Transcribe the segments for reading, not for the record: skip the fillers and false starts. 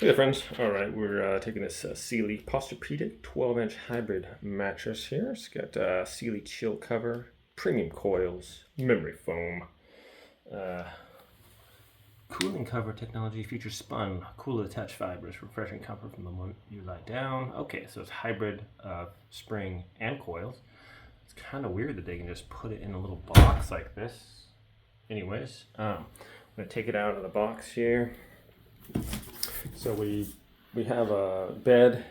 Hey there, friends. All right, we're taking this Sealy Posturepedic 12-inch hybrid mattress here. It's got Sealy chill cover, premium coils, memory foam, cooling cover technology, features spun, cool attached fibers, refreshing comfort from the moment you lie down. Okay, so it's hybrid spring and coils. It's kind of weird that they can just put it in a little box like this. Anyways, I'm gonna take it out of the box here. So we have a bed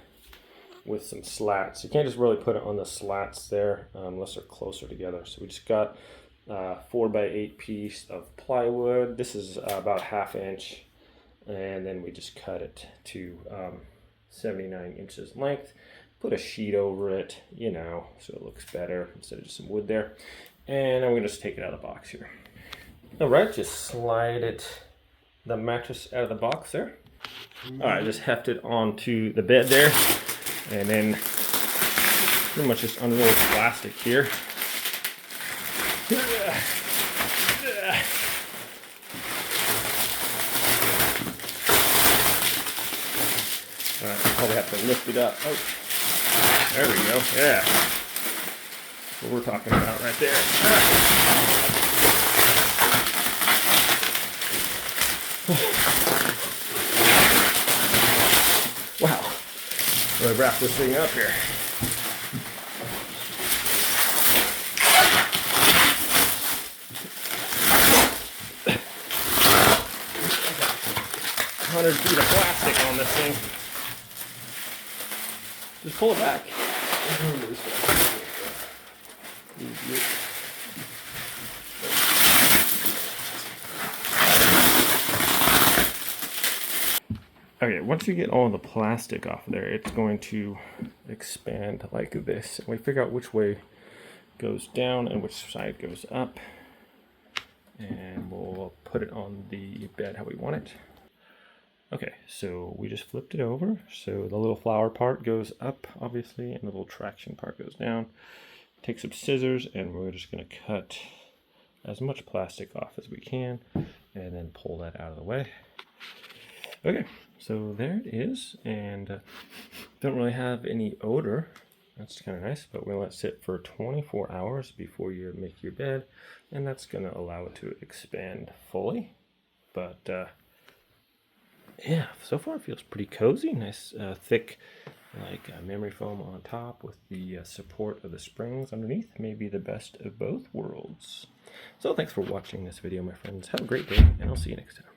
with some slats. You can't just really put it on the slats there unless they're closer together. So we just got 4x8 piece of plywood. This is about 1/2 inch, and then we just cut it to 79 inches length. Put a sheet over it, you know, so it looks better instead of just some wood there. And I'm gonna just take it out of the box here. All right, just slide the mattress out of the box there. All right, just heft it onto the bed there, and then pretty much just unroll the plastic here. All right, probably have to lift it up. Oh, there we go. Yeah, that's what we're talking about right there. Wow, really wrap this thing up here. $100 feet of plastic on this thing. Just pull it back. Okay, once you get all the plastic off there, it's going to expand like this. And we figure out which way goes down and which side goes up. And we'll put it on the bed how we want it. Okay, so we just flipped it over. So the little flower part goes up, obviously, and the little traction part goes down. Take some scissors, and we're just gonna cut as much plastic off as we can, and then pull that out of the way. Okay, so there it is, and don't really have any odor. That's kind of nice, but we'll let it sit for 24 hours before you make your bed, and that's going to allow it to expand fully. But yeah, so far it feels pretty cozy. Nice thick memory foam on top with the support of the springs underneath. Maybe the best of both worlds. So thanks for watching this video, my friends. Have a great day, and I'll see you next time.